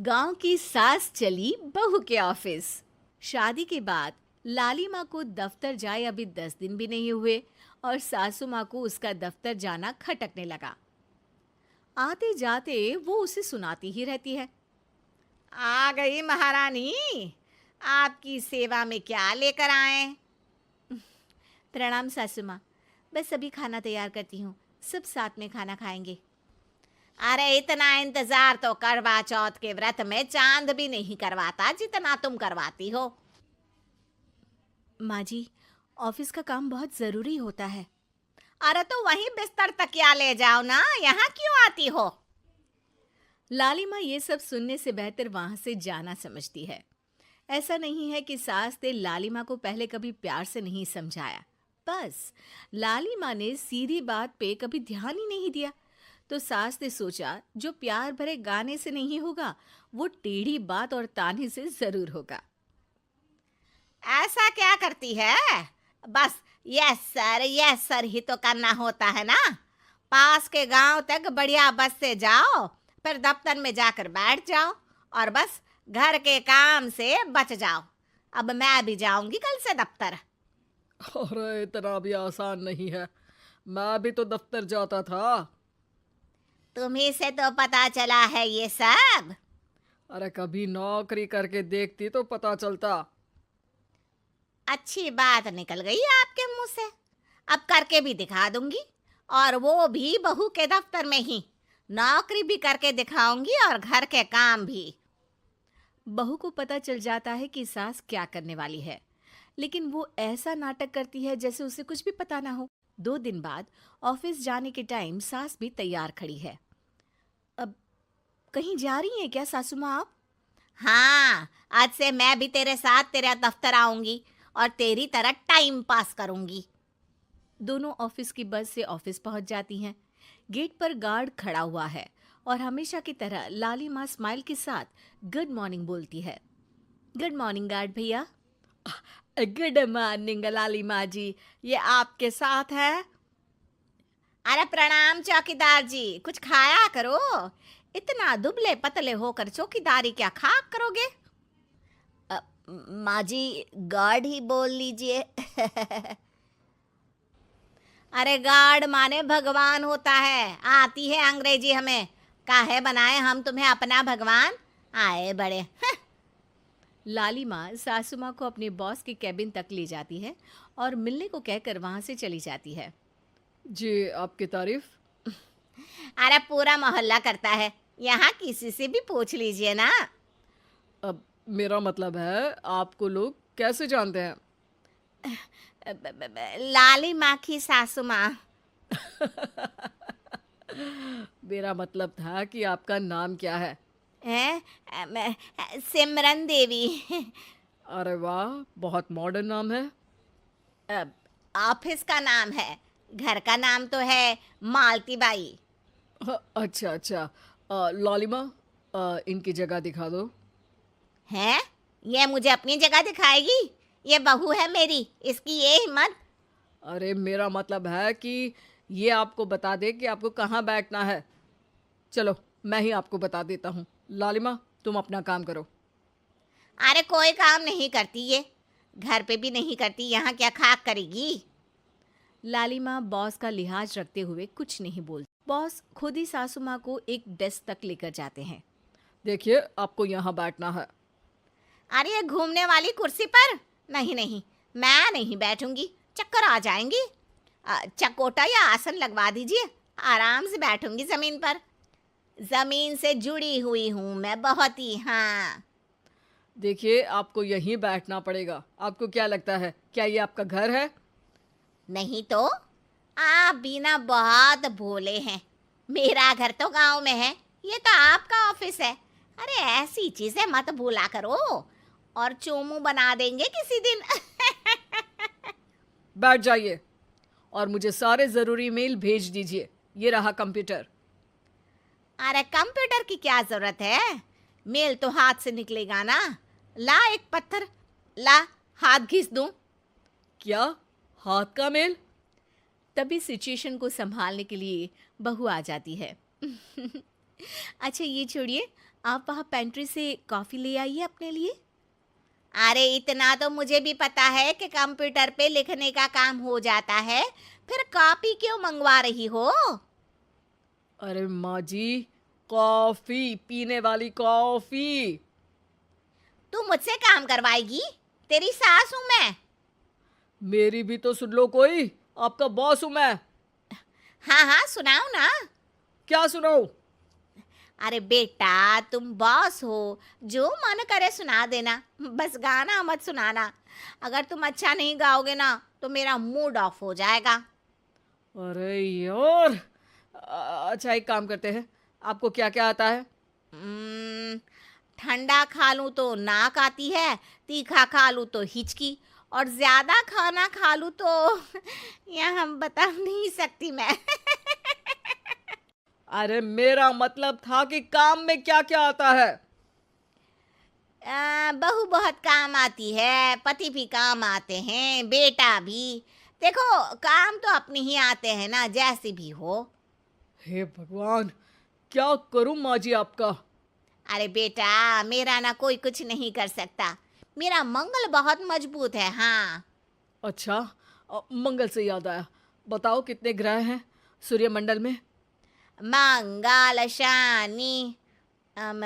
गांव की सास चली बहू के ऑफिस। शादी के बाद लाली माँ को दफ्तर जाए अभी 10 दिन भी नहीं हुए और सासू माँ को उसका दफ्तर जाना खटकने लगा। आते जाते वो उसे सुनाती ही रहती है। आ गई महारानी, आपकी सेवा में क्या लेकर आए? प्रणाम सासू माँ, बस अभी खाना तैयार करती हूँ, सब साथ में खाना खाएंगे। अरे इतना इंतजार तो करवा चौथ के व्रत में चांद भी नहीं करवाता जितना तुम करवाती हो। माँ जी, ऑफिस का काम बहुत जरूरी होता है। अरे तो वहीं बिस्तर तकिया ले जाओ ना, यहाँ क्यों आती हो? लाली माँ ये सब सुनने से बेहतर वहां से जाना समझती है। ऐसा नहीं है कि सास ने लाली माँ को पहले कभी प्यार से नहीं समझाया, बस लाली माँ ने सीधी बात पे कभी ध्यान ही नहीं दिया। तो सास ने सोचा जो प्यार भरे गाने से नहीं होगा वो टेढ़ी बात और ताने से जरूर होगा। ऐसा क्या करती है? बस यस सर ही तो करना होता है ना। पास के गांव तक बढ़िया बस से जाओ, फिर दफ्तर में जाकर बैठ जाओ और बस घर के काम से बच जाओ। अब मैं भी जाऊंगी कल से दफ्तर। अरे इतना भी आसान नहीं है। मैं भी तो दफ्तर जाता था। तुम्ही से तो पता चला है ये सब। अरे कभी नौकरी करके देखती तो पता चलता। अच्छी बात निकल गई आपके मुंह से। अब करके भी दिखा दूंगी, और वो भी बहू के दफ्तर में ही। नौकरी भी करके दिखाऊंगी और घर के काम भी। बहू को पता चल जाता है कि सास क्या करने वाली है, लेकिन वो ऐसा नाटक करती है जैसे उसे कुछ भी पता ना हो। 2 दिन बाद ऑफिस जाने के टाइम सास भी तैयार खड़ी है। अब कहीं जा रही हैं क्या सासू माँ आप? हाँ, आज से मैं भी तेरे साथ तेरे दफ्तर आऊंगी और तेरी तरह टाइम पास करूंगी। दोनों ऑफिस की बस से ऑफिस पहुंच जाती हैं। गेट पर गार्ड खड़ा हुआ है और हमेशा की तरह लाली माँ स्माइल के साथ गुड मॉर्निंग बोलती है। गुड मॉर्निंग गार्ड भैया। गुड मॉर्निंग लाली माँ जी, ये आपके साथ है। अरे प्रणाम चौकीदार जी, कुछ खाया करो। इतना दुबले पतले होकर चौकीदारी क्या खा करोगे? माँ जी, गार्ड ही बोल लीजिए। अरे गार्ड माने भगवान होता है, आती है अंग्रेजी हमें। काहे बनाए हम तुम्हें अपना भगवान, आए बड़े। लाली माँ सासू माँ को अपने बॉस के कैबिन तक ले जाती है और मिलने को कहकर वहां से चली जाती है। जी, आपकी तारीफ। अरे पूरा मोहल्ला करता है, यहाँ किसी से भी पूछ लीजिए ना। अब मेरा मतलब है आपको लोग कैसे जानते हैं? लाली माँ की सासू माँ। मेरा मतलब था कि आपका नाम क्या है? सिमरन देवी। अरे वाह, बहुत मॉडर्न नाम है। ऑफिस का नाम है, घर का नाम तो है मालती बाई। अच्छा अच्छा। लॉलिमा, इनकी जगह दिखा दो। है? ये मुझे अपनी जगह दिखाएगी? ये बहू है मेरी, इसकी ये हिम्मत। अरे मेरा मतलब है कि ये आपको बता दे कि आपको कहाँ बैठना है। चलो मैं ही आपको बता देता हूँ। लालिमा, तुम अपना काम करो। अरे कोई काम नहीं करती ये, घर पे भी नहीं करती, यहाँ क्या खाक करेगी? लाली माँ बॉस का लिहाज रखते हुए कुछ नहीं बोलती। बॉस खुद ही सासू माँ को एक डेस्क तक लेकर जाते हैं। देखिए, आपको यहाँ बैठना है। अरे ये घूमने वाली कुर्सी पर? नहीं नहीं, मैं नहीं बैठूंगी, चक्कर आ जाएंगी। चकोटा या आसन लगवा दीजिए, आराम से बैठूंगी जमीन पर। जमीन से जुड़ी हुई हूँ मैं बहुत ही। हाँ। देखिए, आपको यहीं बैठना पड़ेगा। आपको क्या लगता है, क्या ये आपका घर है? नहीं तो, आप भी ना बहुत भोले हैं। मेरा घर तो गांव में है, ये तो आपका ऑफिस है। अरे ऐसी चीजें मत भूला करो, और चोमू बना देंगे किसी दिन। बैठ जाइए और मुझे सारे ज़रूरी मेल भेज दीजिए। ये रहा कंप्यूटर। अरे कंप्यूटर की क्या जरूरत है, मेल तो हाथ से निकलेगा ना। ला एक पत्थर, ला हाथ घिस दूं। क्या? हाथ का मेल? तभी सिचुएशन को संभालने के लिए बहू आ जाती है। अच्छा ये छोड़िए, आप वहाँ पेंट्री से कॉफ़ी ले आइए अपने लिए। अरे इतना तो मुझे भी पता है कि कंप्यूटर पे लिखने का काम हो जाता है, फिर कॉपी क्यों मंगवा रही हो? अरे माँ जी, कॉफ़ी, पीने वाली कॉफ़ी। तू मुझसे काम करवाएगी? तेरी सास हूं मैं। मेरी भी तो सुन लो कोई, आपका बॉस हूँ मैं। हाँ हाँ, सुनाओ ना। क्या सुनाऊँ? अरे बेटा, तुम बॉस हो, जो मन करे सुना देना, बस गाना मत सुनाना। अगर तुम अच्छा नहीं गाओगे ना तो मेरा मूड ऑफ हो जाएगा। अरे यार, अच्छा एक काम करते हैं, आपको क्या क्या आता है? हम्म, ठंडा खा लूं तो नाक आती है, तीखा खा लूं तो हिचकी, और ज्यादा खाना खा लूं तो यह हम बता नहीं सकती मैं। अरे मेरा मतलब था कि काम में क्या क्या आता है। बहू बहुत काम आती है, पति भी काम आते हैं, बेटा भी। देखो, काम तो अपने ही आते हैं ना, जैसे भी हो। हे भगवान, क्या करूं माँ जी आपका। अरे बेटा, मेरा ना कोई कुछ नहीं कर सकता। मेरा मंगल बहुत मजबूत है। हाँ। अच्छा, मंगल से याद आया, बताओ कितने ग्रह हैं सूर्यमंडल में? मंगल, शनि, अम,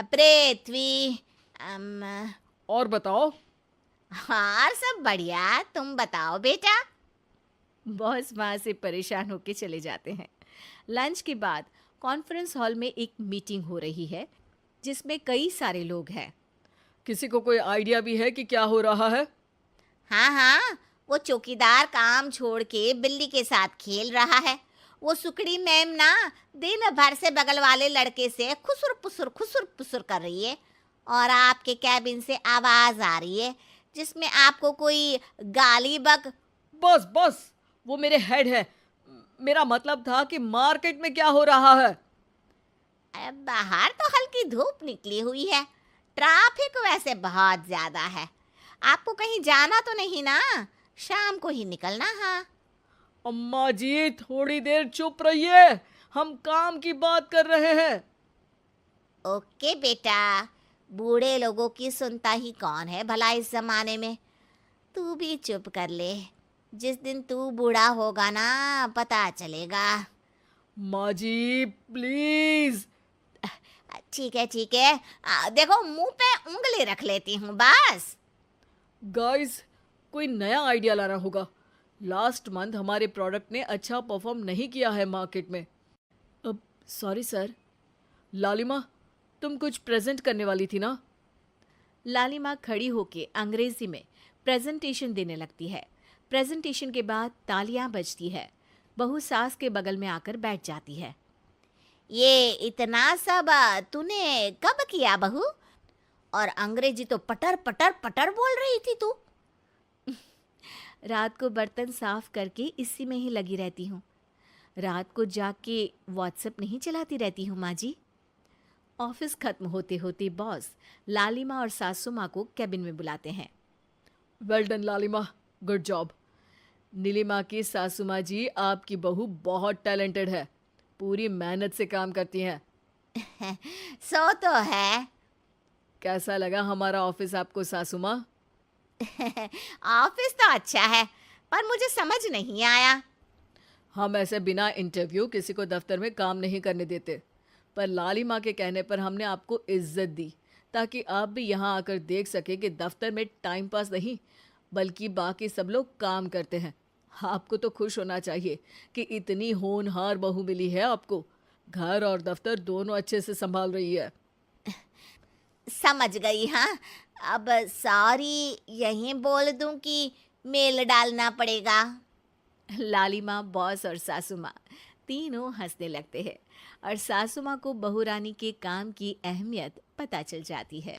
पृथ्वी, अम, और बताओ। और सब बढ़िया। तुम बताओ बेटा। बॉस वहाँ से परेशान होके चले जाते हैं। लंच के बाद कॉन्फ्रेंस हॉल में एक मीटिंग हो रही है जिसमें कई सारे लोग हैं। किसी को कोई आइडिया भी है कि क्या हो रहा है? हाँ हाँ, वो चौकीदार काम छोड़ के बिल्ली के साथ खेल रहा है। वो सुकड़ी मैम ना दिन भर से बगल वाले लड़के से खुसुर पुसुर कर रही है, और आपके कैबिन से आवाज आ रही है जिसमें आपको कोई गाली बक। बस बस, वो मेरे हेड है। मेरा मतलब था कि मार्केट में क्या हो रहा है। अरे बाहर तो हल्की धूप निकली हुई है, ट्रैफिक वैसे बहुत ज्यादा है। आपको कहीं जाना तो नहीं ना? शाम को ही निकलना। हाँ। अम्मा जी थोड़ी देर चुप रहिए, हम काम की बात कर रहे हैं। ओके बेटा, बूढ़े लोगों की सुनता ही कौन है भला इस जमाने में। तू भी चुप कर ले, जिस दिन तू बूढ़ा होगा ना पता चलेगा। माँ जी प्लीज। ठीक है ठीक है, देखो मुंह पे उंगली रख लेती हूँ बस। गाइस, कोई नया आइडिया लाना होगा। लास्ट मंथ हमारे प्रोडक्ट ने अच्छा परफॉर्म नहीं किया है मार्केट में। अब सॉरी सर। लालिमा, तुम कुछ प्रेजेंट करने वाली थी ना? लालिमा खड़ी होके अंग्रेजी में प्रेजेंटेशन देने लगती है। प्रेजेंटेशन के बाद तालियां बजती है। बहू सास के बगल में आकर बैठ जाती है। ये इतना सब तूने कब किया बहू? और अंग्रेजी तो पटर पटर पटर बोल रही थी तू। रात को बर्तन साफ करके इसी में ही लगी रहती हूँ। रात को जाग के व्हाट्सएप नहीं चलाती रहती हूँ माँ जी। ऑफिस खत्म होते होते बॉस लालिमा और सासू माँ को कैबिन में बुलाते हैं। वेल डन लालिमा, गुड जॉब। नीलिमा की सासू माँ जी, आपकी बहू बहुत टैलेंटेड है, पूरी मेहनत से काम करती हैं। सो तो है। कैसा लगा हमारा ऑफिस आपको सासू माँ? ऑफिस तो अच्छा है, पर मुझे समझ नहीं आया। हम ऐसे बिना इंटरव्यू किसी को दफ्तर में काम नहीं करने देते, पर लालिमा के कहने पर हमने आपको इज्जत दी ताकि आप भी यहाँ आकर देख सके कि दफ्तर में टाइम पास नहीं बल्कि बाकी सब लोग काम करते हैं। आपको तो खुश होना चाहिए कि इतनी होनहार बहू मिली है आपको। घर और दफ्तर दोनों अच्छे से संभाल रही है। समझ गई। हाँ, अब सॉरी यहीं बोल दूं कि मेल डालना पड़ेगा? लालिमा, बॉस और सासू माँ तीनों हंसने लगते हैं और सासू माँ को बहू रानी के काम की अहमियत पता चल जाती है।